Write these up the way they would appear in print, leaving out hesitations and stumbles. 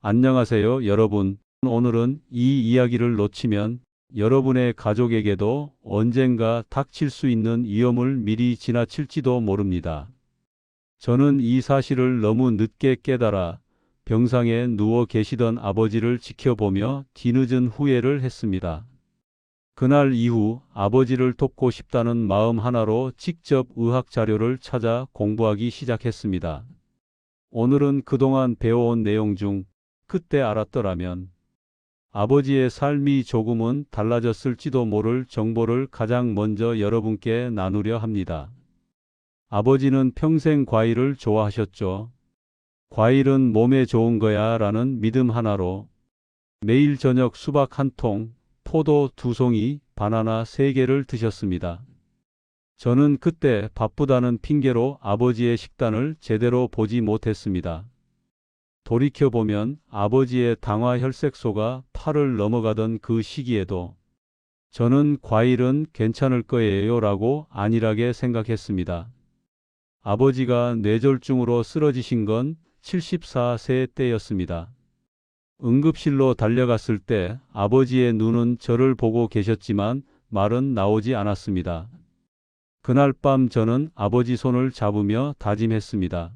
안녕하세요, 여러분. 오늘은 이 이야기를 놓치면 여러분의 가족에게도 언젠가 닥칠 수 있는 위험을 미리 지나칠지도 모릅니다. 저는 이 사실을 너무 늦게 깨달아 병상에 누워 계시던 아버지를 지켜보며 뒤늦은 후회를 했습니다. 그날 이후 아버지를 돕고 싶다는 마음 하나로 직접 의학 자료를 찾아 공부하기 시작했습니다. 오늘은 그동안 배워온 내용 중 그때 알았더라면 아버지의 삶이 조금은 달라졌을지도 모를 정보를 가장 먼저 여러분께 나누려 합니다. 아버지는 평생 과일을 좋아하셨죠. 과일은 몸에 좋은 거야 라는 믿음 하나로 매일 저녁 수박 한 통, 포도 두 송이, 바나나 세 개를 드셨습니다. 저는 그때 바쁘다는 핑계로 아버지의 식단을 제대로 보지 못했습니다. 돌이켜보면 아버지의 당화 혈색소가 8을 넘어가던 그 시기에도 저는 과일은 괜찮을 거예요 라고 안일하게 생각했습니다. 아버지가 뇌졸중으로 쓰러지신 건 74세 때였습니다. 응급실로 달려갔을 때 아버지의 눈은 저를 보고 계셨지만 말은 나오지 않았습니다. 그날 밤 저는 아버지 손을 잡으며 다짐했습니다.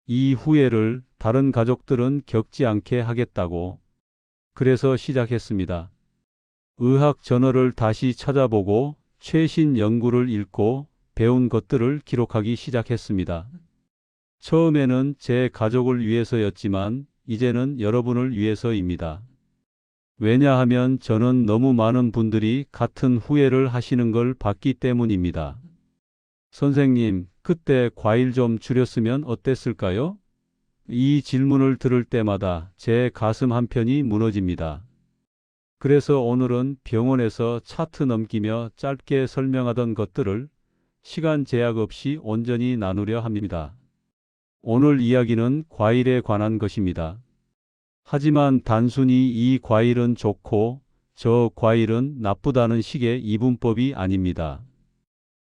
이 후회를 다른 가족들은 겪지 않게 하겠다고. 그래서 시작했습니다. 의학 저널을 다시 찾아보고 최신 연구를 읽고 배운 것들을 기록하기 시작했습니다. 처음에는 제 가족을 위해서였지만 이제는 여러분을 위해서입니다. 왜냐하면 저는 너무 많은 분들이 같은 후회를 하시는 걸 봤기 때문입니다. 선생님, 그때 과일 좀 줄였으면 어땠을까요? 이 질문을 들을 때마다 제 가슴 한편이 무너집니다. 그래서 오늘은 병원에서 차트 넘기며 짧게 설명하던 것들을 시간 제약 없이 온전히 나누려 합니다. 오늘 이야기는 과일에 관한 것입니다. 하지만 단순히 이 과일은 좋고 저 과일은 나쁘다는 식의 이분법이 아닙니다.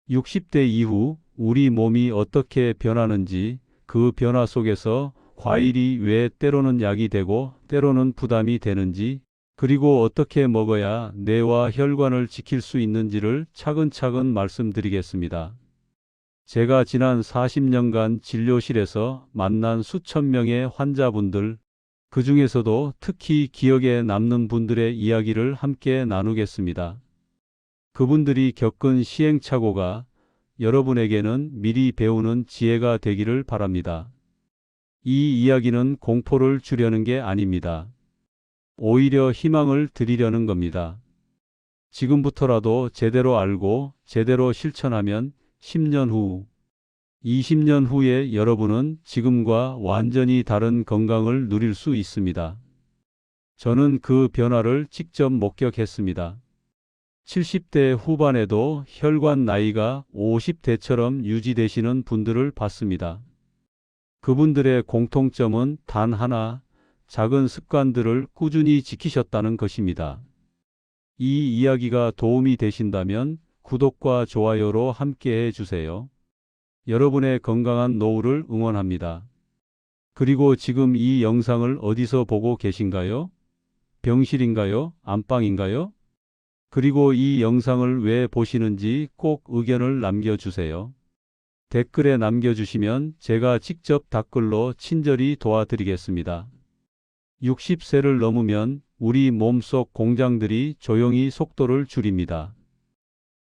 60대 이후 우리 몸이 어떻게 변하는지, 그 변화 속에서 과일이 왜 때로는 약이 되고 때로는 부담이 되는지, 그리고 어떻게 먹어야 뇌와 혈관을 지킬 수 있는지를 차근차근 말씀드리겠습니다. 제가 지난 40년간 진료실에서 만난 수천 명의 환자분들, 그 중에서도 특히 기억에 남는 분들의 이야기를 함께 나누겠습니다. 그분들이 겪은 시행착오가 여러분에게는 미리 배우는 지혜가 되기를 바랍니다. 이 이야기는 공포를 주려는 게 아닙니다. 오히려 희망을 드리려는 겁니다. 지금부터라도 제대로 알고 제대로 실천하면 10년 후, 20년 후에 여러분은 지금과 완전히 다른 건강을 누릴 수 있습니다. 저는 그 변화를 직접 목격했습니다. 70대 후반에도 혈관 나이가 50대처럼 유지되시는 분들을 봤습니다. 그분들의 공통점은 단 하나, 작은 습관들을 꾸준히 지키셨다는 것입니다. 이 이야기가 도움이 되신다면 구독과 좋아요로 함께 해주세요. 여러분의 건강한 노후를 응원합니다. 그리고 지금 이 영상을 어디서 보고 계신가요? 병실인가요? 안방인가요? 그리고 이 영상을 왜 보시는지 꼭 의견을 남겨주세요. 댓글에 남겨주시면 제가 직접 답글로 친절히 도와드리겠습니다. 60세를 넘으면 우리 몸속 공장들이 조용히 속도를 줄입니다.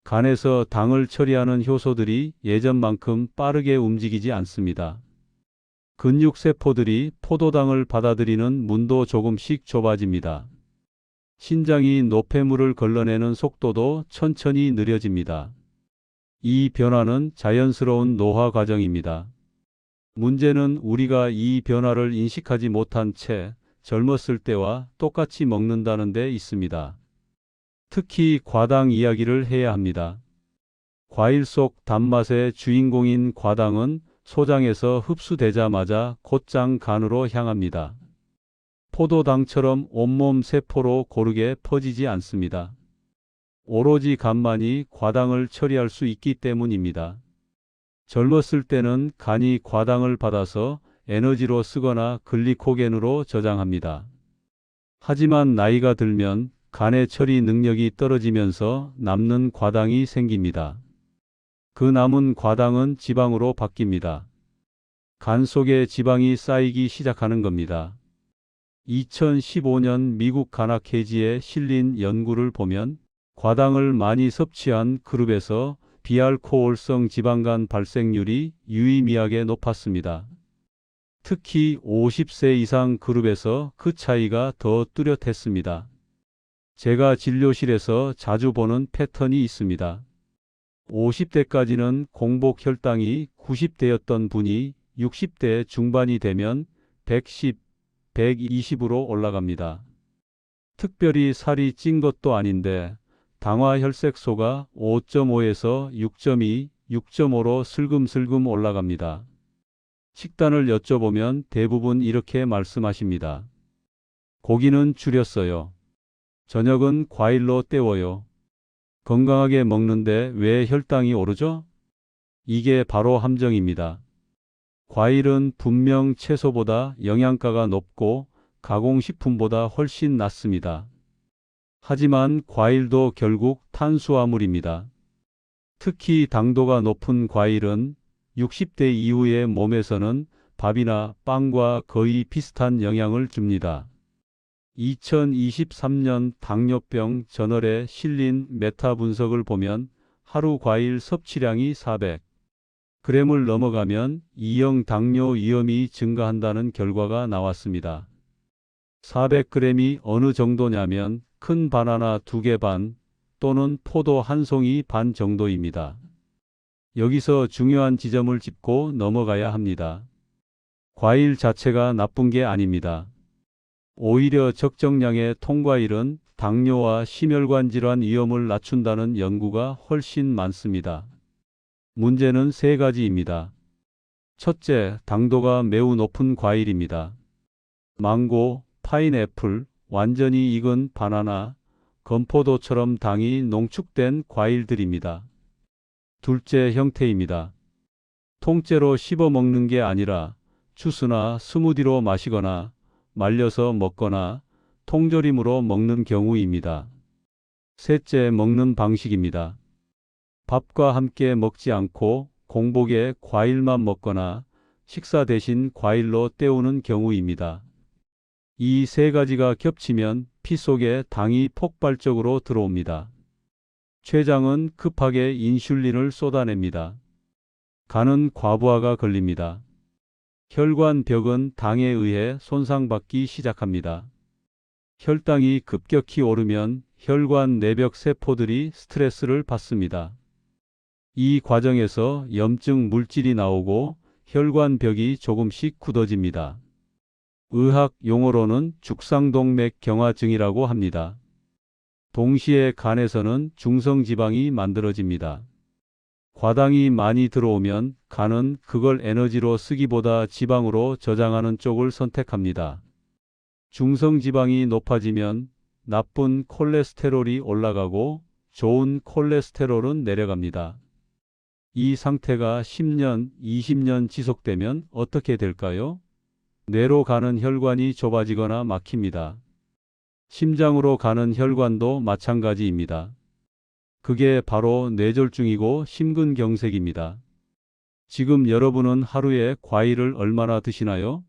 간에서 당을 처리하는 효소들이 예전만큼 빠르게 움직이지 않습니다. 근육세포들이 포도당을 받아들이는 문도 조금씩 좁아집니다. 신장이 노폐물을 걸러내는 속도도 천천히 느려집니다. 이 변화는 자연스러운 노화 과정입니다. 문제는 우리가 이 변화를 인식하지 못한 채 젊었을 때와 똑같이 먹는다는 데 있습니다. 특히 과당 이야기를 해야 합니다. 과일 속 단맛의 주인공인 과당은 소장에서 흡수되자마자 곧장 간으로 향합니다. 포도당처럼 온몸 세포로 고르게 퍼지지 않습니다. 오로지 간만이 과당을 처리할 수 있기 때문입니다. 젊었을 때는 간이 과당을 받아서 에너지로 쓰거나 글리코겐으로 저장합니다. 하지만 나이가 들면 간의 처리 능력이 떨어지면서 남는 과당이 생깁니다. 그 남은 과당은 지방으로 바뀝니다. 간 속에 지방이 쌓이기 시작하는 겁니다. 2015년 미국 간학회지에 실린 연구를 보면 과당을 많이 섭취한 그룹에서 비알코올성 지방간 발생률이 유의미하게 높았습니다. 특히 50세 이상 그룹에서 그 차이가 더 뚜렷했습니다. 제가 진료실에서 자주 보는 패턴이 있습니다. 50대까지는 공복 혈당이 90대였던 분이 60대 중반이 되면 110, 120으로 올라갑니다. 특별히 살이 찐 것도 아닌데 당화 혈색소가 5.5에서 6.2, 6.5로 슬금슬금 올라갑니다. 식단을 여쭤보면 대부분 이렇게 말씀하십니다. 고기는 줄였어요. 저녁은 과일로 때워요. 건강하게 먹는데 왜 혈당이 오르죠? 이게 바로 함정입니다. 과일은 분명 채소보다 영양가가 높고 가공식품보다 훨씬 낫습니다. 하지만 과일도 결국 탄수화물입니다. 특히 당도가 높은 과일은 60대 이후의 몸에서는 밥이나 빵과 거의 비슷한 영향을 줍니다. 2023년 당뇨병 저널에 실린 메타 분석을 보면 하루 과일 섭취량이 400g을 넘어가면 2형 당뇨 위험이 증가한다는 결과가 나왔습니다. 400g이 어느 정도냐면 큰 바나나 2개 반 또는 포도 한 송이 반 정도입니다. 여기서 중요한 지점을 짚고 넘어가야 합니다. 과일 자체가 나쁜 게 아닙니다. 오히려 적정량의 통과일은 당뇨와 심혈관 질환 위험을 낮춘다는 연구가 훨씬 많습니다. 문제는 세 가지입니다. 첫째, 당도가 매우 높은 과일입니다. 망고, 파인애플, 완전히 익은 바나나, 건포도처럼 당이 농축된 과일들입니다. 둘째, 형태입니다. 통째로 씹어 먹는 게 아니라 주스나 스무디로 마시거나 말려서 먹거나 통조림으로 먹는 경우입니다. 셋째, 먹는 방식입니다. 밥과 함께 먹지 않고 공복에 과일만 먹거나 식사 대신 과일로 때우는 경우입니다. 이 세 가지가 겹치면 피 속에 당이 폭발적으로 들어옵니다. 췌장은 급하게 인슐린을 쏟아냅니다. 간은 과부하가 걸립니다. 혈관벽은 당에 의해 손상받기 시작합니다. 혈당이 급격히 오르면 혈관 내벽 세포들이 스트레스를 받습니다. 이 과정에서 염증 물질이 나오고 혈관벽이 조금씩 굳어집니다. 의학 용어로는 죽상동맥 경화증이라고 합니다. 동시에 간에서는 중성지방이 만들어집니다. 과당이 많이 들어오면 간은 그걸 에너지로 쓰기보다 지방으로 저장하는 쪽을 선택합니다. 중성지방이 높아지면 나쁜 콜레스테롤이 올라가고 좋은 콜레스테롤은 내려갑니다. 이 상태가 10년, 20년 지속되면 어떻게 될까요? 뇌로 가는 혈관이 좁아지거나 막힙니다. 심장으로 가는 혈관도 마찬가지입니다. 그게 바로 뇌졸중이고 심근경색입니다. 지금 여러분은 하루에 과일을 얼마나 드시나요?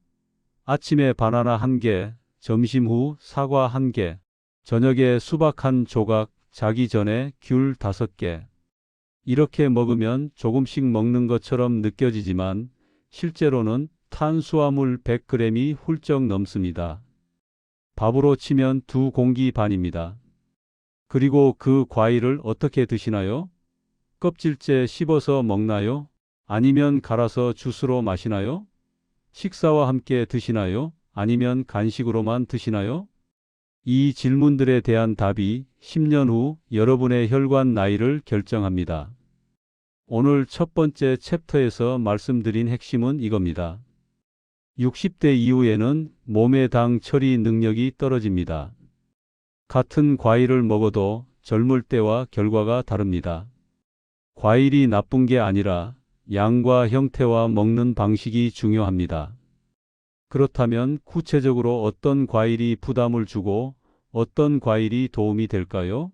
아침에 바나나 1개, 점심 후 사과 1개, 저녁에 수박 1조각, 자기 전에 귤 5개. 이렇게 먹으면 조금씩 먹는 것처럼 느껴지지만 실제로는 탄수화물 100g이 훌쩍 넘습니다. 밥으로 치면 2공기 반입니다. 그리고 그 과일을 어떻게 드시나요? 껍질째 씹어서 먹나요? 아니면 갈아서 주스로 마시나요? 식사와 함께 드시나요? 아니면 간식으로만 드시나요? 이 질문들에 대한 답이 10년 후 여러분의 혈관 나이를 결정합니다. 오늘 첫 번째 챕터에서 말씀드린 핵심은 이겁니다. 60대 이후에는 몸의 당 처리 능력이 떨어집니다. 같은 과일을 먹어도 젊을 때와 결과가 다릅니다. 과일이 나쁜 게 아니라 양과 형태와 먹는 방식이 중요합니다. 그렇다면 구체적으로 어떤 과일이 부담을 주고 어떤 과일이 도움이 될까요?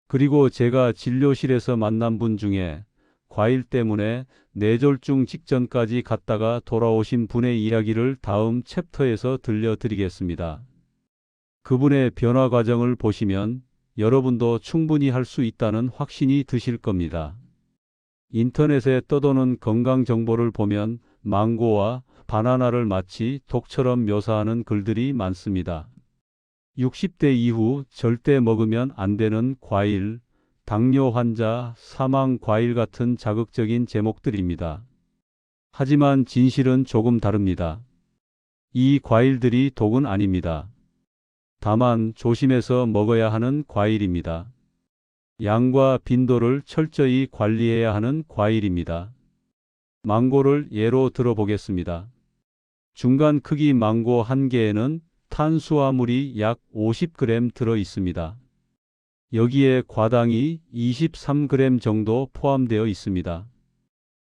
그리고 제가 진료실에서 만난 분 중에 과일 때문에 뇌졸중 직전까지 갔다가 돌아오신 분의 이야기를 다음 챕터에서 들려드리겠습니다. 그분의 변화 과정을 보시면 여러분도 충분히 할 수 있다는 확신이 드실 겁니다. 인터넷에 떠도는 건강 정보를 보면 망고와 바나나를 마치 독처럼 묘사하는 글들이 많습니다. 60대 이후 절대 먹으면 안 되는 과일, 당뇨 환자, 사망 과일 같은 자극적인 제목들입니다. 하지만 진실은 조금 다릅니다. 이 과일들이 독은 아닙니다. 다만 조심해서 먹어야 하는 과일입니다. 양과 빈도를 철저히 관리해야 하는 과일입니다. 망고를 예로 들어보겠습니다. 중간 크기 망고 한 개에는 탄수화물이 약 50g 들어 있습니다. 여기에 과당이 23g 정도 포함되어 있습니다.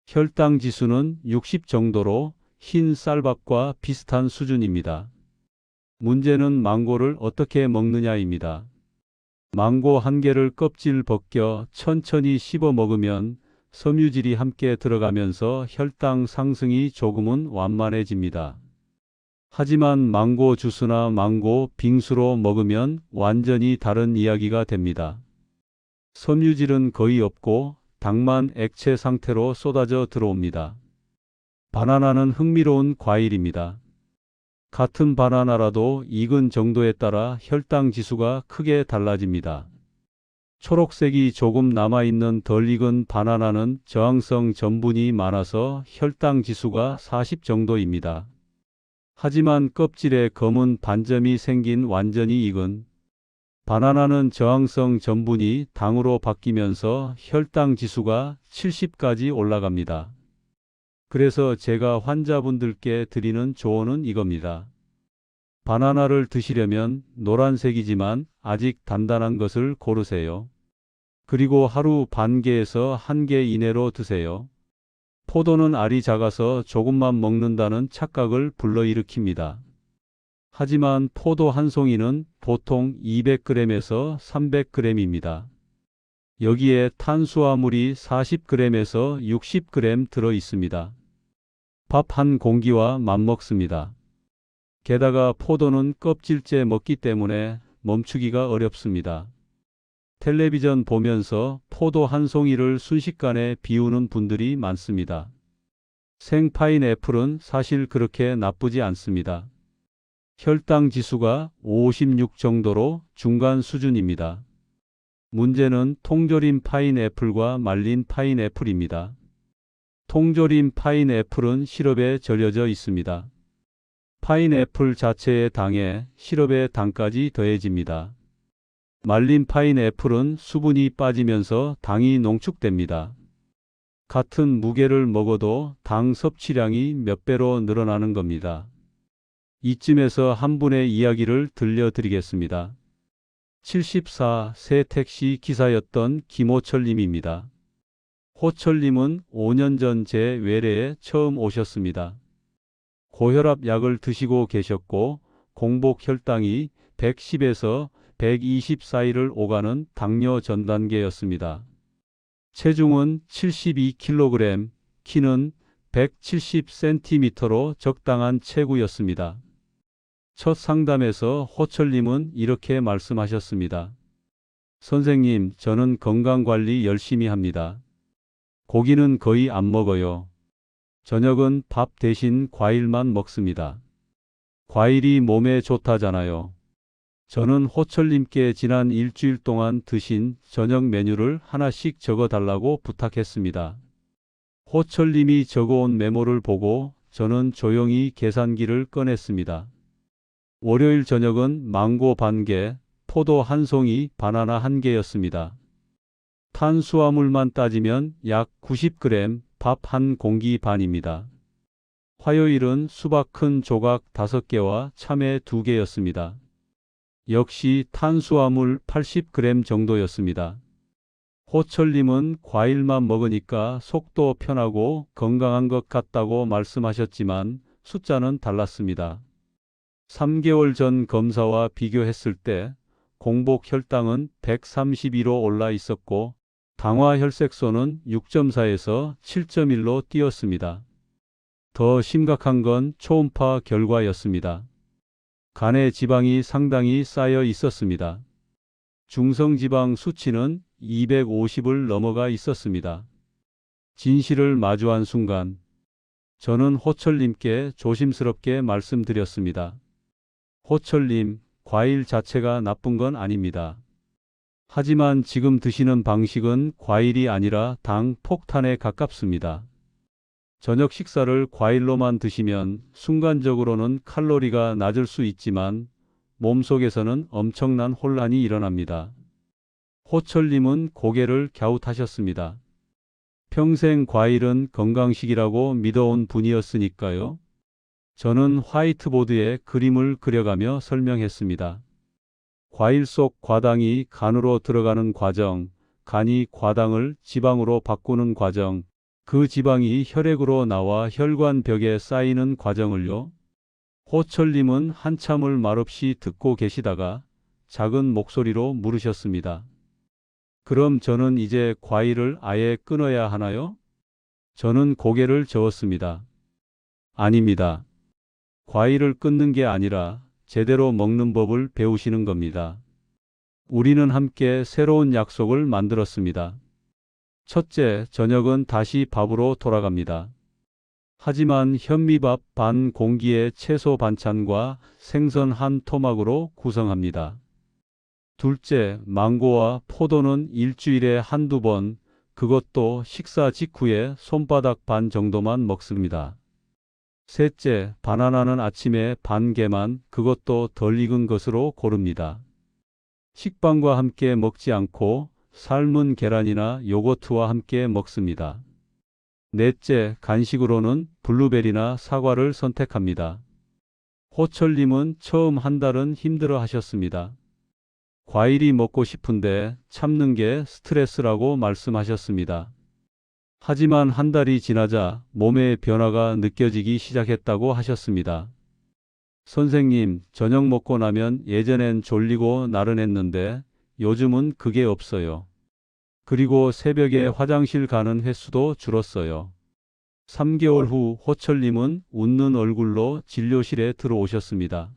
혈당 지수는 60 정도로 흰 쌀밥과 비슷한 수준입니다. 문제는 망고를 어떻게 먹느냐입니다. 망고 한 개를 껍질 벗겨 천천히 씹어 먹으면 섬유질이 함께 들어가면서 혈당 상승이 조금은 완만해집니다. 하지만 망고 주스나 망고 빙수로 먹으면 완전히 다른 이야기가 됩니다. 섬유질은 거의 없고 당만 액체 상태로 쏟아져 들어옵니다. 바나나는 흥미로운 과일입니다. 같은 바나나라도 익은 정도에 따라 혈당 지수가 크게 달라집니다. 초록색이 조금 남아있는 덜 익은 바나나는 저항성 전분이 많아서 혈당 지수가 40 정도입니다. 하지만 껍질에 검은 반점이 생긴 완전히 익은 바나나는 저항성 전분이 당으로 바뀌면서 혈당 지수가 70까지 올라갑니다. 그래서 제가 환자분들께 드리는 조언은 이겁니다. 바나나를 드시려면 노란색이지만 아직 단단한 것을 고르세요. 그리고 하루 반 개에서 한 개 이내로 드세요. 포도는 알이 작아서 조금만 먹는다는 착각을 불러일으킵니다. 하지만 포도 한 송이는 보통 200g에서 300g입니다. 여기에 탄수화물이 40g에서 60g 들어 있습니다. 밥 한 공기와 맞먹습니다. 게다가 포도는 껍질째 먹기 때문에 멈추기가 어렵습니다. 텔레비전 보면서 포도 한 송이를 순식간에 비우는 분들이 많습니다. 생 파인애플은 사실 그렇게 나쁘지 않습니다. 혈당 지수가 56 정도로 중간 수준입니다. 문제는 통조림 파인애플과 말린 파인애플입니다. 통조림 파인애플은 시럽에 절여져 있습니다. 파인애플 자체의 당에 시럽의 당까지 더해집니다. 말린 파인애플은 수분이 빠지면서 당이 농축됩니다. 같은 무게를 먹어도 당 섭취량이 몇 배로 늘어나는 겁니다. 이쯤에서 한 분의 이야기를 들려드리겠습니다. 74세 택시 기사였던 김호철님입니다. 호철님은 5년 전 제 외래에 처음 오셨습니다. 고혈압 약을 드시고 계셨고 공복 혈당이 110에서 120 사이를 오가는 당뇨 전 단계였습니다. 체중은 72kg, 키는 170cm로 적당한 체구였습니다. 첫 상담에서 호철님은 이렇게 말씀하셨습니다. 선생님, 저는 건강관리 열심히 합니다. 고기는 거의 안 먹어요. 저녁은 밥 대신 과일만 먹습니다. 과일이 몸에 좋다잖아요. 저는 호철님께 지난 일주일 동안 드신 저녁 메뉴를 하나씩 적어달라고 부탁했습니다. 호철님이 적어온 메모를 보고 저는 조용히 계산기를 꺼냈습니다. 월요일 저녁은 망고 반 개, 포도 한 송이, 바나나 한 개였습니다. 탄수화물만 따지면 약 90g, 밥 한 공기 반입니다. 화요일은 수박 큰 조각 5개와 참외 2개였습니다. 역시 탄수화물 80g 정도였습니다. 호철님은 과일만 먹으니까 속도 편하고 건강한 것 같다고 말씀하셨지만 숫자는 달랐습니다. 3개월 전 검사와 비교했을 때 공복 혈당은 132로 올라 있었고 당화 혈색소는 6.4에서 7.1로 뛰었습니다. 더 심각한 건 초음파 결과였습니다. 간에 지방이 상당히 쌓여 있었습니다. 중성지방 수치는 250을 넘어가 있었습니다. 진실을 마주한 순간 저는 호철님께 조심스럽게 말씀드렸습니다. 호철님, 과일 자체가 나쁜 건 아닙니다. 하지만 지금 드시는 방식은 과일이 아니라 당 폭탄에 가깝습니다. 저녁 식사를 과일로만 드시면 순간적으로는 칼로리가 낮을 수 있지만 몸속에서는 엄청난 혼란이 일어납니다. 호철님은 고개를 갸웃하셨습니다. 평생 과일은 건강식이라고 믿어온 분이었으니까요. 저는 화이트보드에 그림을 그려가며 설명했습니다. 과일 속 과당이 간으로 들어가는 과정, 간이 과당을 지방으로 바꾸는 과정, 그 지방이 혈액으로 나와 혈관벽에 쌓이는 과정을요. 호철님은 한참을 말없이 듣고 계시다가 작은 목소리로 물으셨습니다. 그럼 저는 이제 과일을 아예 끊어야 하나요? 저는 고개를 저었습니다. 아닙니다. 과일을 끊는 게 아니라 제대로 먹는 법을 배우시는 겁니다. 우리는 함께 새로운 약속을 만들었습니다. 첫째, 저녁은 다시 밥으로 돌아갑니다. 하지만 현미밥 반 공기에 채소 반찬과 생선 한 토막으로 구성합니다. 둘째, 망고와 포도는 일주일에 한두 번, 그것도 식사 직후에 손바닥 반 정도만 먹습니다. 셋째, 바나나는 아침에 반 개만, 그것도 덜 익은 것으로 고릅니다. 식빵과 함께 먹지 않고 삶은 계란이나 요거트와 함께 먹습니다. 넷째, 간식으로는 블루베리나 사과를 선택합니다. 호철님은 처음 한 달은 힘들어 하셨습니다. 과일이 먹고 싶은데 참는 게 스트레스라고 말씀하셨습니다. 하지만 한 달이 지나자 몸의 변화가 느껴지기 시작했다고 하셨습니다. 선생님, 저녁 먹고 나면 예전엔 졸리고 나른했는데 요즘은 그게 없어요. 그리고 새벽에 화장실 가는 횟수도 줄었어요. 3개월 후 호철님은 웃는 얼굴로 진료실에 들어오셨습니다.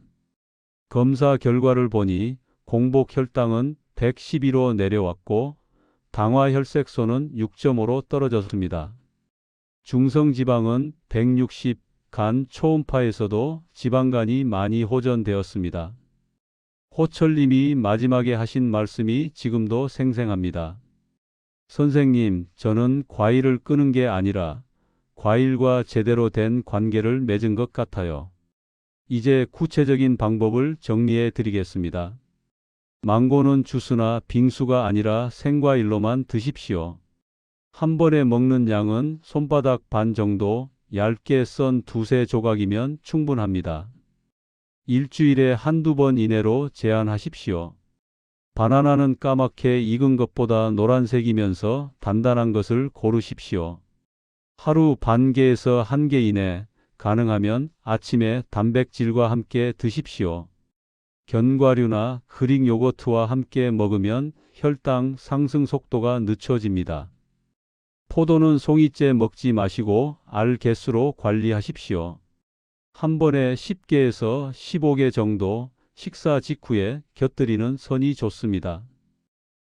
검사 결과를 보니 공복 혈당은 112로 내려왔고 당화 혈색소는 6.5로 떨어졌습니다. 중성지방은 160, 간 초음파에서도 지방간이 많이 호전되었습니다. 호철님이 마지막에 하신 말씀이 지금도 생생합니다. 선생님, 저는 과일을 끊은 게 아니라 과일과 제대로 된 관계를 맺은 것 같아요. 이제 구체적인 방법을 정리해 드리겠습니다. 망고는 주스나 빙수가 아니라 생과일로만 드십시오. 한 번에 먹는 양은 손바닥 반 정도 얇게 썬 두세 조각이면 충분합니다. 일주일에 한두 번 이내로 제한하십시오. 바나나는 까맣게 익은 것보다 노란색이면서 단단한 것을 고르십시오. 하루 반 개에서 한 개 이내, 가능하면 아침에 단백질과 함께 드십시오. 견과류나 그릭 요거트와 함께 먹으면 혈당 상승 속도가 늦춰집니다. 포도는 송이째 먹지 마시고 알 개수로 관리하십시오. 한 번에 10개에서 15개 정도 식사 직후에 곁들이는 선이 좋습니다.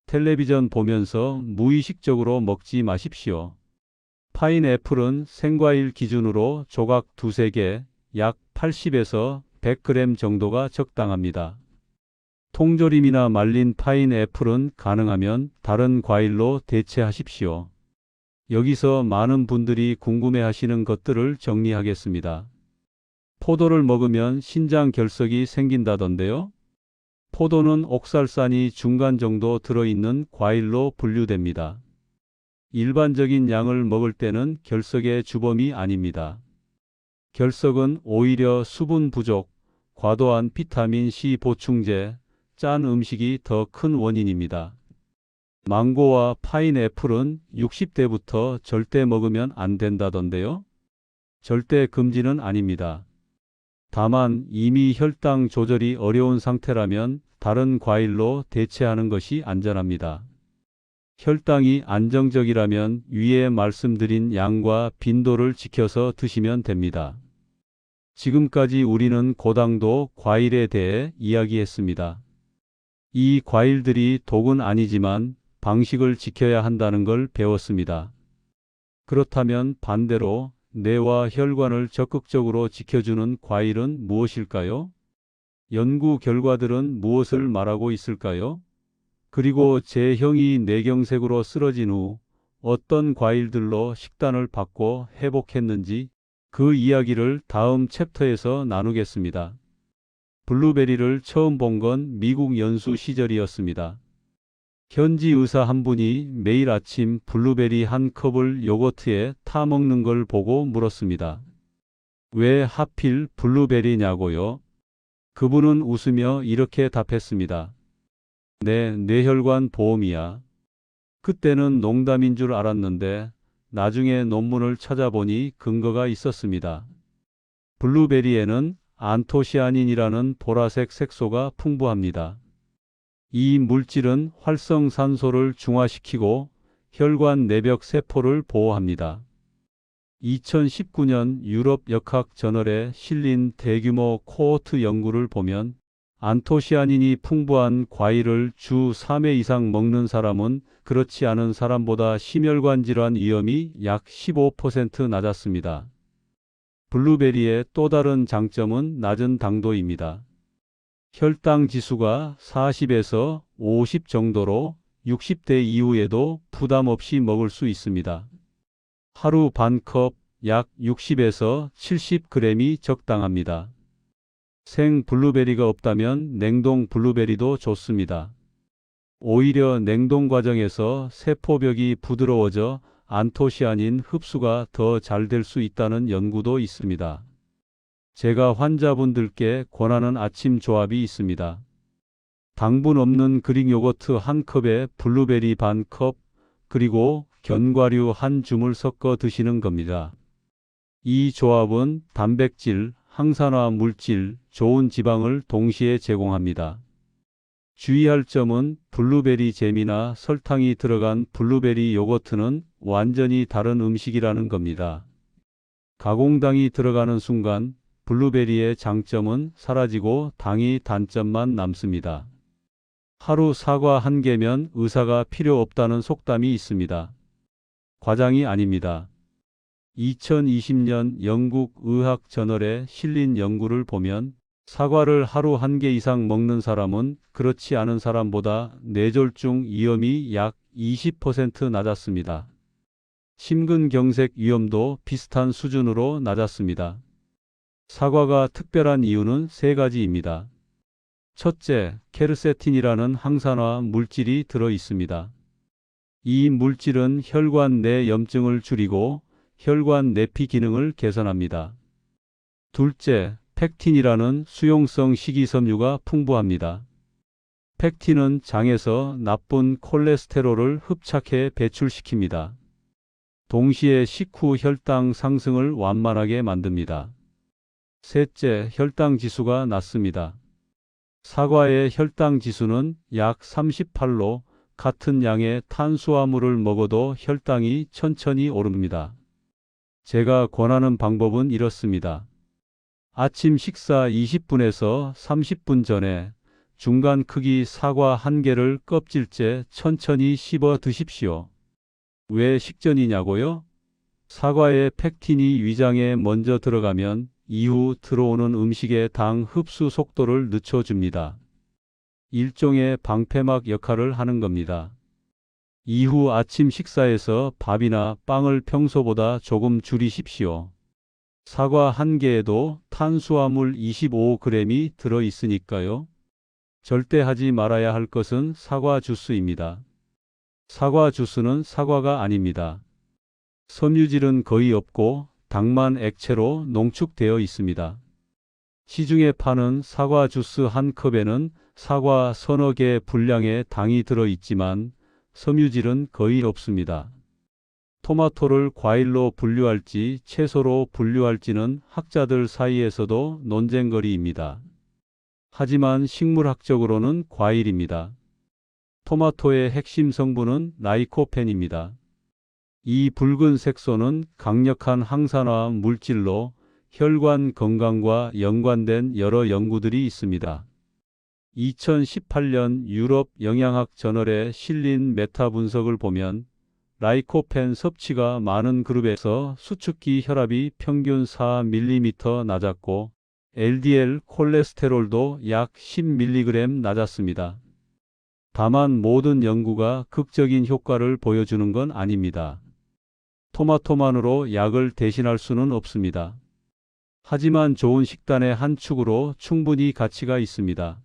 텔레비전 보면서 무의식적으로 먹지 마십시오. 파인애플은 생과일 기준으로 조각 두세 개, 약 80에서 100g 정도가 적당합니다. 통조림이나 말린 파인애플은 가능하면 다른 과일로 대체하십시오. 여기서 많은 분들이 궁금해하시는 것들을 정리하겠습니다. 포도를 먹으면 신장 결석이 생긴다던데요. 포도는 옥살산이 중간 정도 들어있는 과일로 분류됩니다. 일반적인 양을 먹을 때는 결석의 주범이 아닙니다. 결석은 오히려 수분 부족, 과도한 비타민C 보충제, 짠 음식이 더 큰 원인입니다. 망고와 파인애플은 60대부터 절대 먹으면 안 된다던데요. 절대 금지는 아닙니다. 다만 이미 혈당 조절이 어려운 상태라면 다른 과일로 대체하는 것이 안전합니다. 혈당이 안정적이라면 위에 말씀드린 양과 빈도를 지켜서 드시면 됩니다. 지금까지 우리는 고당도 과일에 대해 이야기했습니다. 이 과일들이 독은 아니지만 방식을 지켜야 한다는 걸 배웠습니다. 그렇다면 반대로 뇌와 혈관을 적극적으로 지켜주는 과일은 무엇일까요? 연구 결과들은 무엇을 말하고 있을까요? 그리고 제 형이 뇌경색으로 쓰러진 후 어떤 과일들로 식단을 바꿔 회복했는지 그 이야기를 다음 챕터에서 나누겠습니다. 블루베리를 처음 본 건 미국 연수 시절이었습니다. 현지 의사 한 분이 매일 아침 블루베리 한 컵을 요거트에 타 먹는 걸 보고 물었습니다. 왜 하필 블루베리냐고요? 그분은 웃으며 이렇게 답했습니다. 내 뇌혈관 보험이야. 그때는 농담인 줄 알았는데 나중에 논문을 찾아보니 근거가 있었습니다. 블루베리에는 안토시아닌이라는 보라색 색소가 풍부합니다. 이 물질은 활성산소를 중화시키고 혈관 내벽 세포를 보호합니다. 2019년 유럽 역학 저널에 실린 대규모 코호트 연구를 보면 안토시아닌이 풍부한 과일을 주 3회 이상 먹는 사람은 그렇지 않은 사람보다 심혈관 질환 위험이 약 15% 낮았습니다. 블루베리의 또 다른 장점은 낮은 당도입니다. 혈당 지수가 40에서 50 정도로 60대 이후에도 부담 없이 먹을 수 있습니다. 하루 반 컵, 약 60에서 70g이 적당합니다. 생 블루베리가 없다면 냉동 블루베리도 좋습니다. 오히려 냉동 과정에서 세포벽이 부드러워져 안토시아닌 흡수가 더 잘 될 수 있다는 연구도 있습니다. 제가 환자분들께 권하는 아침 조합이 있습니다. 당분 없는 그릭 요거트 한 컵에 블루베리 반 컵, 그리고 견과류 한 줌을 섞어 드시는 겁니다. 이 조합은 단백질, 항산화 물질, 좋은 지방을 동시에 제공합니다. 주의할 점은 블루베리 잼이나 설탕이 들어간 블루베리 요거트는 완전히 다른 음식이라는 겁니다. 가공당이 들어가는 순간 블루베리의 장점은 사라지고 당이 단점만 남습니다. 하루 사과 한 개면 의사가 필요 없다는 속담이 있습니다. 과장이 아닙니다. 2020년 영국 의학 저널에 실린 연구를 보면 사과를 하루 한 개 이상 먹는 사람은 그렇지 않은 사람보다 뇌졸중 위험이 약 20% 낮았습니다. 심근경색 위험도 비슷한 수준으로 낮았습니다. 사과가 특별한 이유는 세 가지입니다. 첫째, 케르세틴이라는 항산화 물질이 들어 있습니다. 이 물질은 혈관 내 염증을 줄이고 혈관 내피 기능을 개선합니다. 둘째, 펙틴이라는 수용성 식이섬유가 풍부합니다. 펙틴은 장에서 나쁜 콜레스테롤을 흡착해 배출시킵니다. 동시에 식후 혈당 상승을 완만하게 만듭니다. 셋째, 혈당 지수가 낮습니다. 사과의 혈당 지수는 약 38로 같은 양의 탄수화물을 먹어도 혈당이 천천히 오릅니다. 제가 권하는 방법은 이렇습니다. 아침 식사 20분에서 30분 전에 중간 크기 사과 한 개를 껍질째 천천히 씹어 드십시오. 왜 식전이냐고요? 사과의 펙틴이 위장에 먼저 들어가면 이후 들어오는 음식의 당 흡수 속도를 늦춰줍니다. 일종의 방패막 역할을 하는 겁니다. 이후 아침 식사에서 밥이나 빵을 평소보다 조금 줄이십시오. 사과 한 개에도 탄수화물 25g이 들어 있으니까요. 절대 하지 말아야 할 것은 사과 주스입니다. 사과 주스는 사과가 아닙니다. 섬유질은 거의 없고 당만 액체로 농축되어 있습니다. 시중에 파는 사과 주스 한 컵에는 사과 서너 개 분량의 당이 들어 있지만 섬유질은 거의 없습니다. 토마토를 과일로 분류할지 채소로 분류할지는 학자들 사이에서도 논쟁거리입니다. 하지만 식물학적으로는 과일입니다. 토마토의 핵심 성분은 라이코펜입니다. 이 붉은 색소는 강력한 항산화 물질로 혈관 건강과 연관된 여러 연구들이 있습니다. 2018년 유럽 영양학 저널에 실린 메타 분석을 보면 라이코펜 섭취가 많은 그룹에서 수축기 혈압이 평균 4mm 낮았고 LDL 콜레스테롤도 약 10mg 낮았습니다. 다만 모든 연구가 극적인 효과를 보여주는 건 아닙니다. 토마토만으로 약을 대신할 수는 없습니다. 하지만 좋은 식단의 한 축으로 충분히 가치가 있습니다.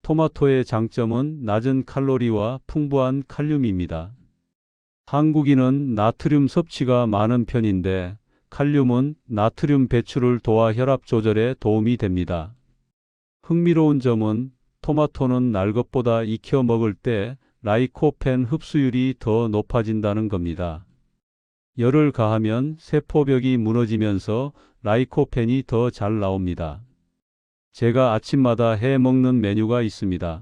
토마토의 장점은 낮은 칼로리와 풍부한 칼륨입니다. 한국인은 나트륨 섭취가 많은 편인데 칼륨은 나트륨 배출을 도와 혈압 조절에 도움이 됩니다. 흥미로운 점은 토마토는 날 것보다 익혀 먹을 때 라이코펜 흡수율이 더 높아진다는 겁니다. 열을 가하면 세포벽이 무너지면서 라이코펜이 더 잘 나옵니다. 제가 아침마다 해 먹는 메뉴가 있습니다.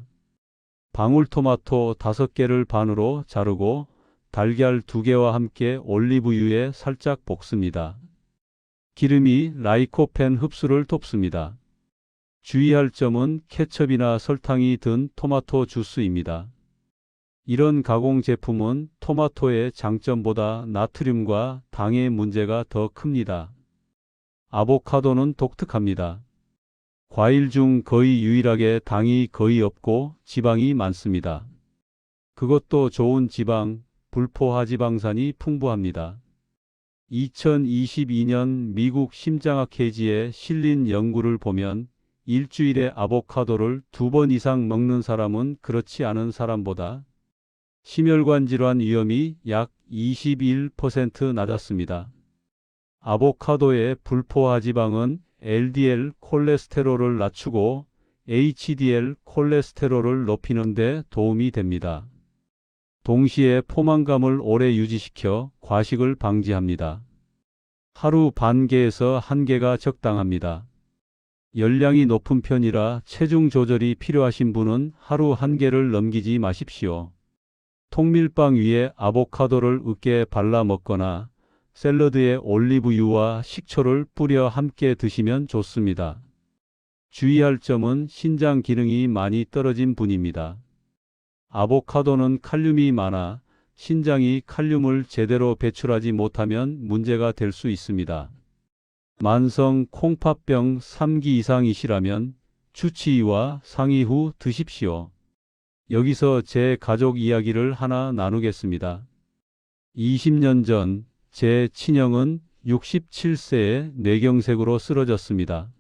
방울토마토 5개를 반으로 자르고 달걀 2개와 함께 올리브유에 살짝 볶습니다. 기름이 라이코펜 흡수를 돕습니다. 주의할 점은 케첩이나 설탕이 든 토마토 주스입니다. 이런 가공 제품은 토마토의 장점보다 나트륨과 당의 문제가 더 큽니다. 아보카도는 독특합니다. 과일 중 거의 유일하게 당이 거의 없고 지방이 많습니다. 그것도 좋은 지방, 불포화지방산이 풍부합니다. 2022년 미국 심장학회지에 실린 연구를 보면 일주일에 아보카도를 2번 이상 먹는 사람은 그렇지 않은 사람보다 심혈관 질환 위험이 약 21% 낮았습니다. 아보카도의 불포화지방은 LDL 콜레스테롤을 낮추고 HDL 콜레스테롤을 높이는 데 도움이 됩니다. 동시에 포만감을 오래 유지시켜 과식을 방지합니다. 하루 반 개에서 1개가 적당합니다. 열량이 높은 편이라 체중 조절이 필요하신 분은 하루 1개를 넘기지 마십시오. 통밀빵 위에 아보카도를 으깨 발라 먹거나 샐러드에 올리브유와 식초를 뿌려 함께 드시면 좋습니다. 주의할 점은 신장 기능이 많이 떨어진 분입니다. 아보카도는 칼륨이 많아 신장이 칼륨을 제대로 배출하지 못하면 문제가 될 수 있습니다. 만성 콩팥병 3기 이상이시라면 주치의와 상의 후 드십시오. 여기서 제 가족 이야기를 하나 나누겠습니다. 20년 전 제 친형은 67세에 뇌경색으로 쓰러졌습니다.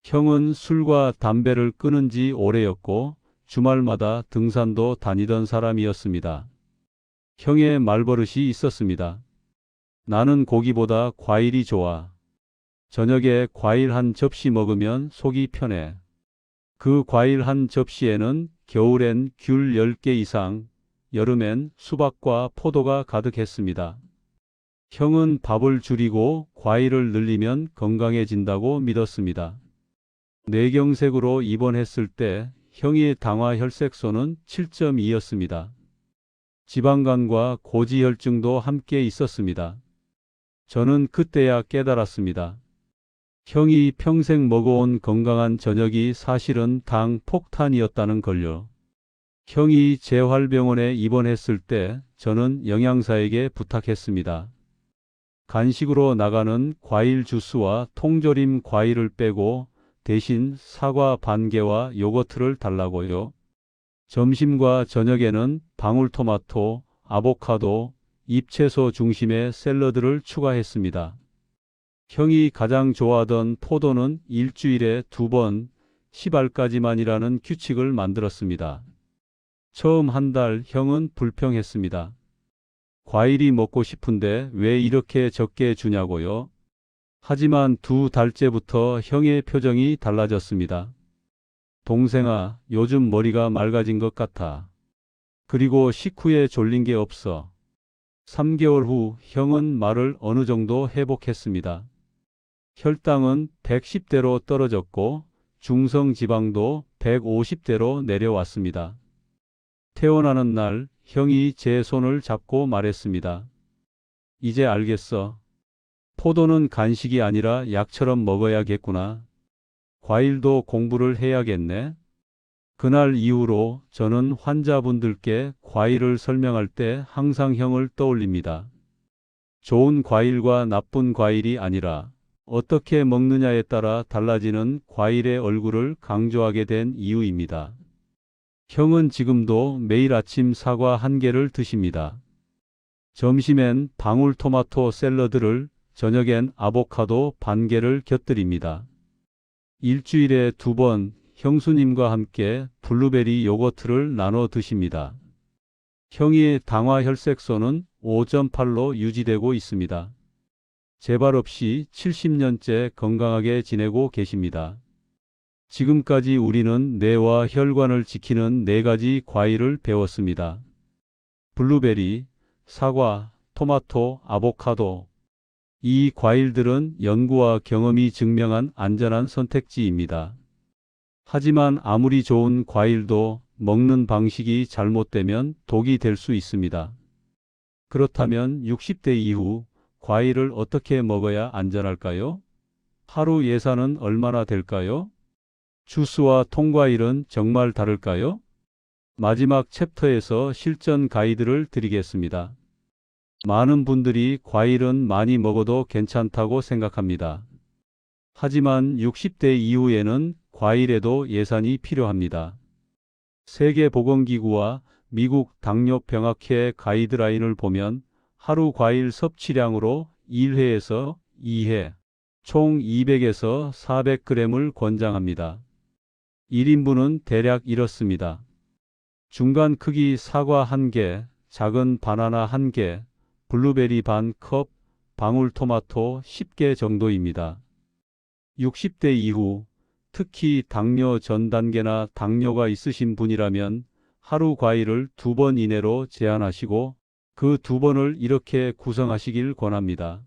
형은 술과 담배를 끊은 지 오래였고 주말마다 등산도 다니던 사람이었습니다. 형의 말버릇이 있었습니다. 나는 고기보다 과일이 좋아. 저녁에 과일 한 접시 먹으면 속이 편해. 그 과일 한 접시에는 겨울엔 귤 10개 이상, 여름엔 수박과 포도가 가득했습니다. 형은 밥을 줄이고 과일을 늘리면 건강해진다고 믿었습니다. 뇌경색으로 입원했을 때 형의 당화 혈색소는 7.2였습니다. 지방간과 고지혈증도 함께 있었습니다. 저는 그때야 깨달았습니다. 형이 평생 먹어온 건강한 저녁이 사실은 당 폭탄이었다는 걸요. 형이 재활병원에 입원했을 때 저는 영양사에게 부탁했습니다. 간식으로 나가는 과일 주스와 통조림 과일을 빼고 대신 사과 반 개와 요거트를 달라고요. 점심과 저녁에는 방울토마토, 아보카도, 잎채소 중심의 샐러드를 추가했습니다. 형이 가장 좋아하던 포도는 일주일에 2번, 10알까지만이라는 규칙을 만들었습니다. 처음 한 달 형은 불평했습니다. 과일이 먹고 싶은데 왜 이렇게 적게 주냐고요? 하지만 2달째부터 형의 표정이 달라졌습니다. 동생아, 요즘 머리가 맑아진 것 같아. 그리고 식후에 졸린 게 없어. 3개월 후 형은 말을 어느 정도 회복했습니다. 혈당은 110대로 떨어졌고 중성지방도 150대로 내려왔습니다. 퇴원하는 날 형이 제 손을 잡고 말했습니다. 이제 알겠어. 포도는 간식이 아니라 약처럼 먹어야겠구나. 과일도 공부를 해야겠네. 그날 이후로 저는 환자분들께 과일을 설명할 때 항상 형을 떠올립니다. 좋은 과일과 나쁜 과일이 아니라 어떻게 먹느냐에 따라 달라지는 과일의 얼굴을 강조하게 된 이유입니다. 형은 지금도 매일 아침 사과 한 개를 드십니다. 점심엔 방울토마토 샐러드를, 저녁엔 아보카도 반 개를 곁들입니다. 일주일에 2번 형수님과 함께 블루베리 요거트를 나눠 드십니다. 형의 당화 혈색소는 5.8로 유지되고 있습니다. 재발 없이 70년째 건강하게 지내고 계십니다. 지금까지 우리는 뇌와 혈관을 지키는 4가지 과일을 배웠습니다. 블루베리, 사과, 토마토, 아보카도. 이 과일들은 연구와 경험이 증명한 안전한 선택지입니다. 하지만 아무리 좋은 과일도 먹는 방식이 잘못되면 독이 될 수 있습니다. 그렇다면 60대 이후 과일을 어떻게 먹어야 안전할까요? 하루 예산은 얼마나 될까요? 주스와 통과일은 정말 다를까요? 마지막 챕터에서 실전 가이드를 드리겠습니다. 많은 분들이 과일은 많이 먹어도 괜찮다고 생각합니다. 하지만 60대 이후에는 과일에도 예산이 필요합니다. 세계보건기구와 미국 당뇨병학회 가이드라인을 보면 하루 과일 섭취량으로 1회에서 2회, 총 200에서 400g을 권장합니다. 1인분은 대략 이렇습니다. 중간 크기 사과 1개, 작은 바나나 1개, 블루베리 반 컵, 방울토마토 10개 정도입니다. 60대 이후, 특히 당뇨 전 단계나 당뇨가 있으신 분이라면 하루 과일을 2번 이내로 제한하시고 그 2번을 이렇게 구성하시길 권합니다.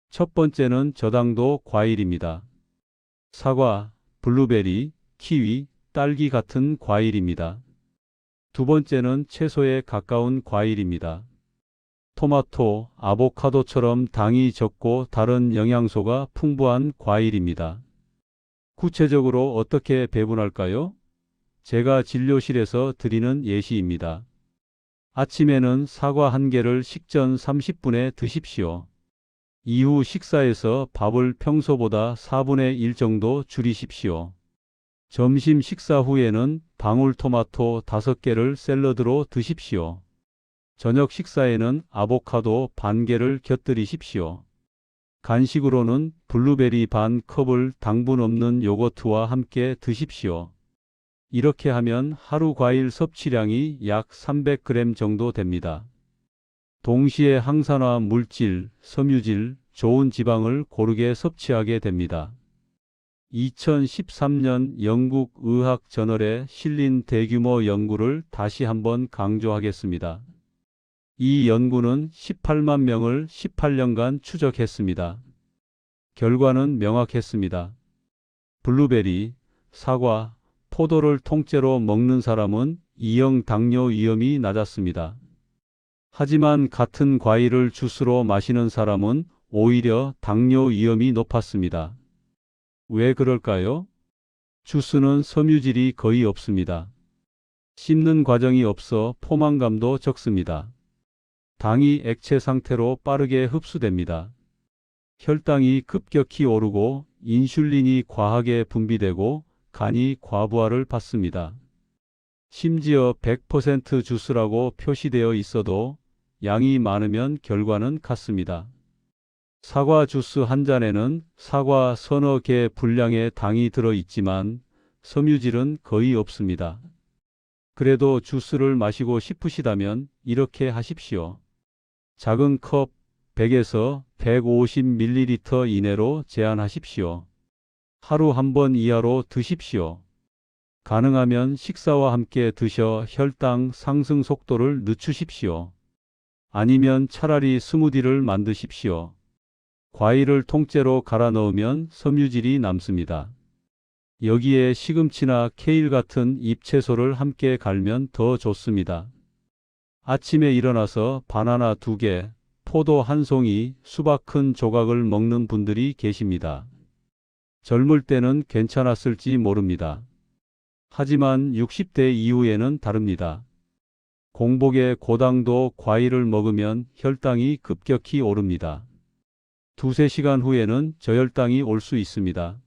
첫 번째는 저당도 과일입니다. 사과, 블루베리, 키위, 딸기 같은 과일입니다. 두 번째는 채소에 가까운 과일입니다. 토마토, 아보카도처럼 당이 적고 다른 영양소가 풍부한 과일입니다. 구체적으로 어떻게 배분할까요? 제가 진료실에서 드리는 예시입니다. 아침에는 사과 1개를 식전 30분에 드십시오. 이후 식사에서 밥을 평소보다 4분의 1 정도 줄이십시오. 점심 식사 후에는 방울토마토 5개를 샐러드로 드십시오. 저녁 식사에는 아보카도 반 개를 곁들이십시오. 간식으로는 블루베리 반 컵을 당분 없는 요거트와 함께 드십시오. 이렇게 하면 하루 과일 섭취량이 약 300g 정도 됩니다. 동시에 항산화 물질, 섬유질, 좋은 지방을 고르게 섭취하게 됩니다. 2013년 영국 의학 저널에 실린 대규모 연구를 다시 한번 강조하겠습니다. 이 연구는 18만 명을 18년간 추적했습니다. 결과는 명확했습니다. 블루베리, 사과, 포도를 통째로 먹는 사람은 2형 당뇨 위험이 낮았습니다. 하지만 같은 과일을 주스로 마시는 사람은 오히려 당뇨 위험이 높았습니다. 왜 그럴까요? 주스는 섬유질이 거의 없습니다. 씹는 과정이 없어 포만감도 적습니다. 당이 액체 상태로 빠르게 흡수됩니다. 혈당이 급격히 오르고 인슐린이 과하게 분비되고 간이 과부하를 받습니다. 심지어 100% 주스라고 표시되어 있어도 양이 많으면 결과는 같습니다. 사과 주스 한 잔에는 사과 서너 개 분량의 당이 들어있지만 섬유질은 거의 없습니다. 그래도 주스를 마시고 싶으시다면 이렇게 하십시오. 작은 컵 100에서 150ml 이내로 제한하십시오. 하루 한 번 이하로 드십시오. 가능하면 식사와 함께 드셔 혈당 상승 속도를 늦추십시오. 아니면 차라리 스무디를 만드십시오. 과일을 통째로 갈아 넣으면 섬유질이 남습니다. 여기에 시금치나 케일 같은 잎채소를 함께 갈면 더 좋습니다. 아침에 일어나서 바나나 2개, 포도 1송이, 수박 큰 조각을 먹는 분들이 계십니다. 젊을 때는 괜찮았을지 모릅니다. 하지만 60대 이후에는 다릅니다. 공복에 고당도 과일을 먹으면 혈당이 급격히 오릅니다. 2~3시간 후에는 저혈당이 올 수 있습니다.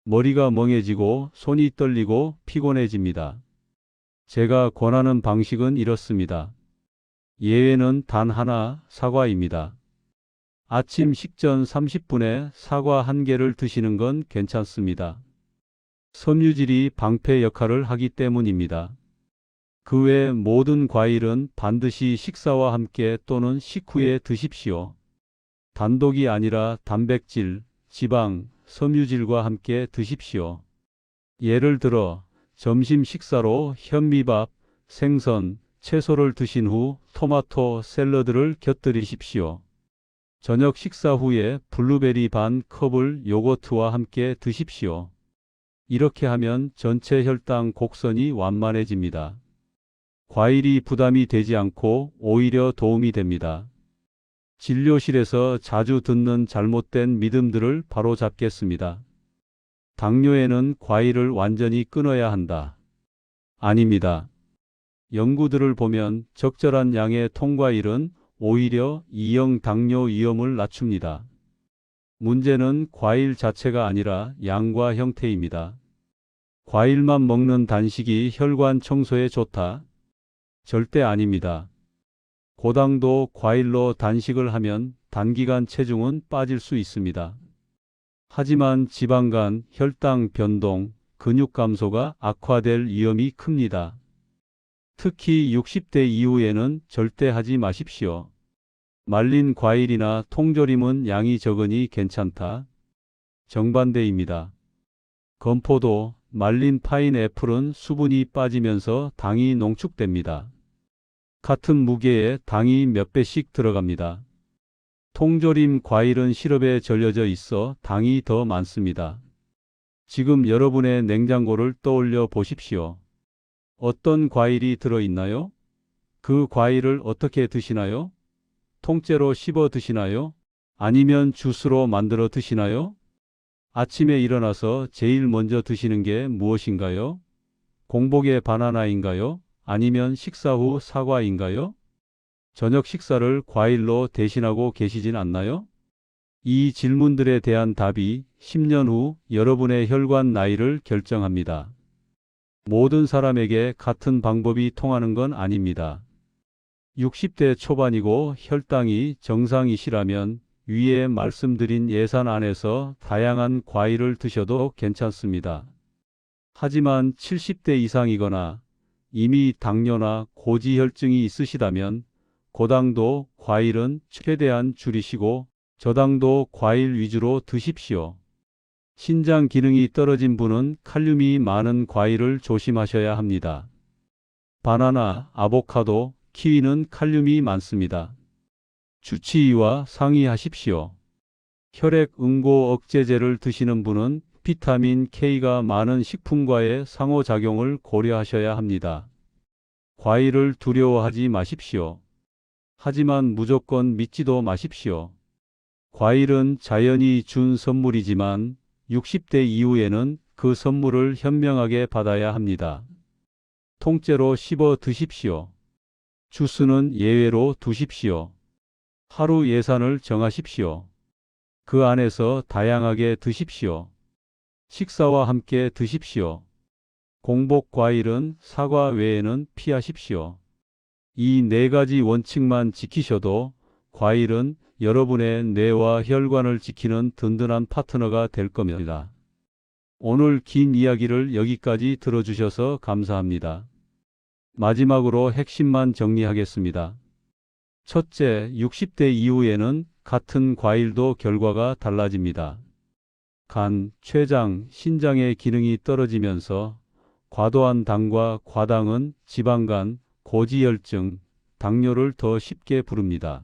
머리가 멍해지고 손이 떨리고 피곤해집니다. 제가 권하는 방식은 이렇습니다. 예외는 단 하나, 사과입니다. 아침 식전 30분에 사과 1개를 드시는 건 괜찮습니다. 섬유질이 방패 역할을 하기 때문입니다. 그 외 모든 과일은 반드시 식사와 함께 또는 식후에 드십시오. 단독이 아니라 단백질, 지방, 섬유질과 함께 드십시오. 예를 들어 점심 식사로 현미밥, 생선, 채소를 드신 후 토마토 샐러드를 곁들이십시오. 저녁 식사 후에 블루베리 반 컵을 요거트와 함께 드십시오. 이렇게 하면 전체 혈당 곡선이 완만해집니다. 과일이 부담이 되지 않고 오히려 도움이 됩니다. 진료실에서 자주 듣는 잘못된 믿음들을 바로잡겠습니다. 당뇨에는 과일을 완전히 끊어야 한다. 아닙니다. 연구들을 보면 적절한 양의 통과일은 오히려 2형 당뇨 위험을 낮춥니다. 문제는 과일 자체가 아니라 양과 형태입니다. 과일만 먹는 단식이 혈관 청소에 좋다? 절대 아닙니다. 고당도 과일로 단식을 하면 단기간 체중은 빠질 수 있습니다. 하지만 지방간, 혈당 변동, 근육 감소가 악화될 위험이 큽니다. 특히 60대 이후에는 절대 하지 마십시오. 말린 과일이나 통조림은 양이 적으니 괜찮다. 정반대입니다. 건포도, 말린 파인애플은 수분이 빠지면서 당이 농축됩니다. 같은 무게에 당이 몇 배씩 들어갑니다. 통조림 과일은 시럽에 절여져 있어 당이 더 많습니다. 지금 여러분의 냉장고를 떠올려 보십시오. 어떤 과일이 들어있나요? 그 과일을 어떻게 드시나요? 통째로 씹어 드시나요? 아니면 주스로 만들어 드시나요? 아침에 일어나서 제일 먼저 드시는 게 무엇인가요? 공복에 바나나인가요? 아니면 식사 후 사과인가요? 저녁 식사를 과일로 대신하고 계시진 않나요? 이 질문들에 대한 답이 10년 후 여러분의 혈관 나이를 결정합니다. 모든 사람에게 같은 방법이 통하는 건 아닙니다. 60대 초반이고 혈당이 정상이시라면 위에 말씀드린 예산 안에서 다양한 과일을 드셔도 괜찮습니다. 하지만 70대 이상이거나 이미 당뇨나 고지혈증이 있으시다면 고당도 과일은 최대한 줄이시고 저당도 과일 위주로 드십시오. 신장 기능이 떨어진 분은 칼륨이 많은 과일을 조심하셔야 합니다. 바나나, 아보카도, 키위는 칼륨이 많습니다. 주치의와 상의하십시오. 혈액 응고 억제제를 드시는 분은 비타민 K가 많은 식품과의 상호작용을 고려하셔야 합니다. 과일을 두려워하지 마십시오. 하지만 무조건 믿지도 마십시오. 과일은 자연이 준 선물이지만 60대 이후에는 그 선물을 현명하게 받아야 합니다. 통째로 씹어 드십시오. 주스는 예외로 두십시오. 하루 예산을 정하십시오. 그 안에서 다양하게 드십시오. 식사와 함께 드십시오. 공복 과일은 사과 외에는 피하십시오. 이 4가지 원칙만 지키셔도 과일은 여러분의 뇌와 혈관을 지키는 든든한 파트너가 될 겁니다. 오늘 긴 이야기를 여기까지 들어주셔서 감사합니다. 마지막으로 핵심만 정리하겠습니다. 첫째, 60대 이후에는 같은 과일도 결과가 달라집니다. 간, 췌장, 신장의 기능이 떨어지면서 과도한 당과 과당은 지방간, 고지혈증, 당뇨를 더 쉽게 부릅니다.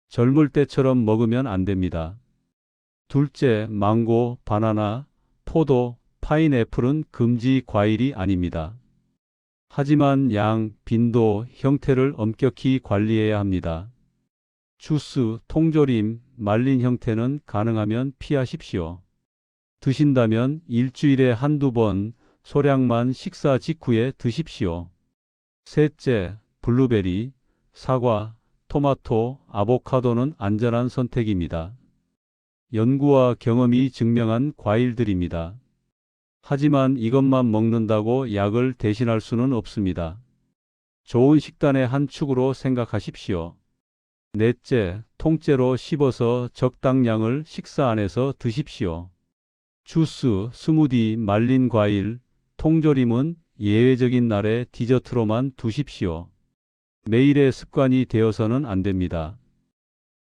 젊을 때처럼 먹으면 안 됩니다. 둘째, 망고, 바나나, 포도, 파인애플은 금지 과일이 아닙니다. 하지만 양, 빈도, 형태를 엄격히 관리해야 합니다. 주스, 통조림, 말린 형태는 가능하면 피하십시오. 드신다면 일주일에 한두 번 소량만 식사 직후에 드십시오. 셋째, 블루베리, 사과, 토마토, 아보카도는 안전한 선택입니다. 연구와 경험이 증명한 과일들입니다. 하지만 이것만 먹는다고 약을 대신할 수는 없습니다. 좋은 식단의 한 축으로 생각하십시오. 넷째, 통째로 씹어서 적당량을 식사 안에서 드십시오. 주스, 스무디, 말린 과일, 통조림은 예외적인 날에 디저트로만 두십시오. 매일의 습관이 되어서는 안 됩니다.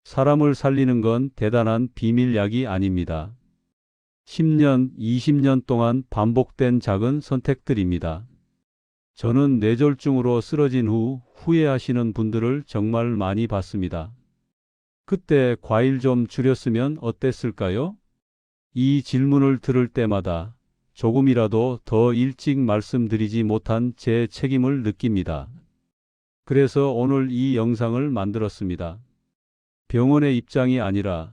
사람을 살리는 건 대단한 비밀약이 아닙니다. 10년, 20년 동안 반복된 작은 선택들입니다. 저는 뇌졸중으로 쓰러진 후 후회하시는 분들을 정말 많이 봤습니다. 그때 과일 좀 줄였으면 어땠을까요? 이 질문을 들을 때마다 조금이라도 더 일찍 말씀드리지 못한 제 책임을 느낍니다. 그래서 오늘 이 영상을 만들었습니다. 병원의 입장이 아니라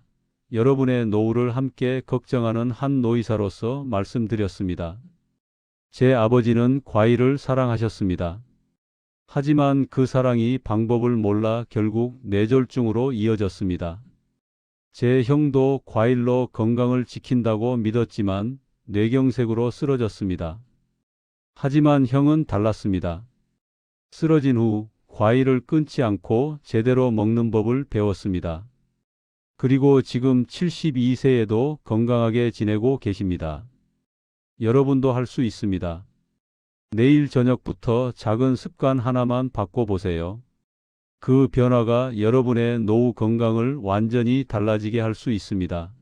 여러분의 노후를 함께 걱정하는 한 노의사로서 말씀드렸습니다. 제 아버지는 과일을 사랑하셨습니다. 하지만 그 사랑이 방법을 몰라 결국 뇌졸중으로 이어졌습니다. 제 형도 과일로 건강을 지킨다고 믿었지만 뇌경색으로 쓰러졌습니다. 하지만 형은 달랐습니다. 쓰러진 후 과일을 끊지 않고 제대로 먹는 법을 배웠습니다. 그리고 지금 72세에도 건강하게 지내고 계십니다. 여러분도 할 수 있습니다. 내일 저녁부터 작은 습관 하나만 바꿔보세요. 그 변화가 여러분의 노후 건강을 완전히 달라지게 할 수 있습니다.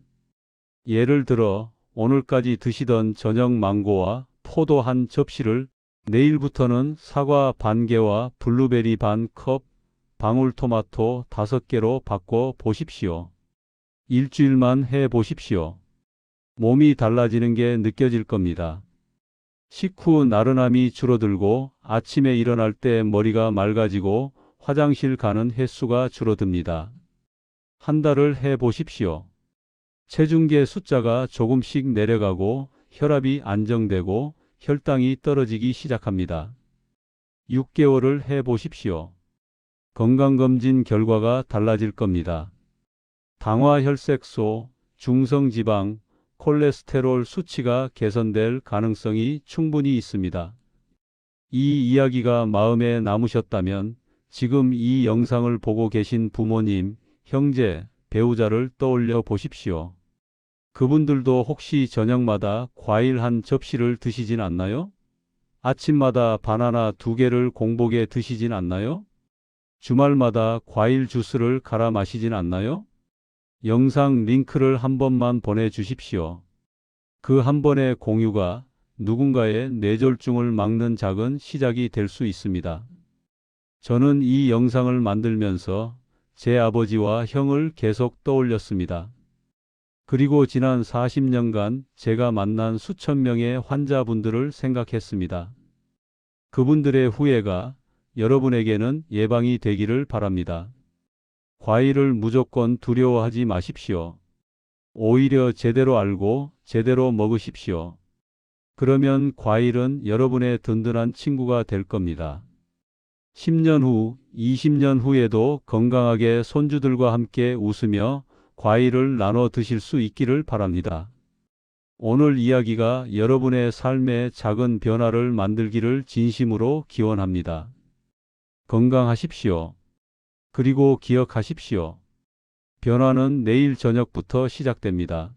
예를 들어 오늘까지 드시던 저녁 망고와 포도 한 접시를 내일부터는 사과 반 개와 블루베리 반 컵, 방울토마토 5개로 바꿔 보십시오. 일주일만 해 보십시오. 몸이 달라지는 게 느껴질 겁니다. 식후 나른함이 줄어들고 아침에 일어날 때 머리가 맑아지고 화장실 가는 횟수가 줄어듭니다. 한 달을 해 보십시오. 체중계 숫자가 조금씩 내려가고 혈압이 안정되고 혈당이 떨어지기 시작합니다. 6개월을 해 보십시오. 건강검진 결과가 달라질 겁니다. 당화혈색소, 중성지방, 콜레스테롤 수치가 개선될 가능성이 충분히 있습니다. 이 이야기가 마음에 남으셨다면 지금 이 영상을 보고 계신 부모님, 형제, 배우자를 떠올려 보십시오. 그분들도 혹시 저녁마다 과일 한 접시를 드시진 않나요? 아침마다 바나나 2개를 공복에 드시진 않나요? 주말마다 과일 주스를 갈아 마시진 않나요? 영상 링크를 한 번만 보내주십시오. 그 한 번의 공유가 누군가의 뇌졸중을 막는 작은 시작이 될 수 있습니다. 저는 이 영상을 만들면서 제 아버지와 형을 계속 떠올렸습니다. 그리고 지난 40년간 제가 만난 수천 명의 환자분들을 생각했습니다. 그분들의 후회가 여러분에게는 예방이 되기를 바랍니다. 과일을 무조건 두려워하지 마십시오. 오히려 제대로 알고 제대로 먹으십시오. 그러면 과일은 여러분의 든든한 친구가 될 겁니다. 10년 후, 20년 후에도 건강하게 손주들과 함께 웃으며 과일을 나눠 드실 수 있기를 바랍니다. 오늘 이야기가 여러분의 삶에 작은 변화를 만들기를 진심으로 기원합니다. 건강하십시오. 그리고 기억하십시오. 변화는 내일 저녁부터 시작됩니다.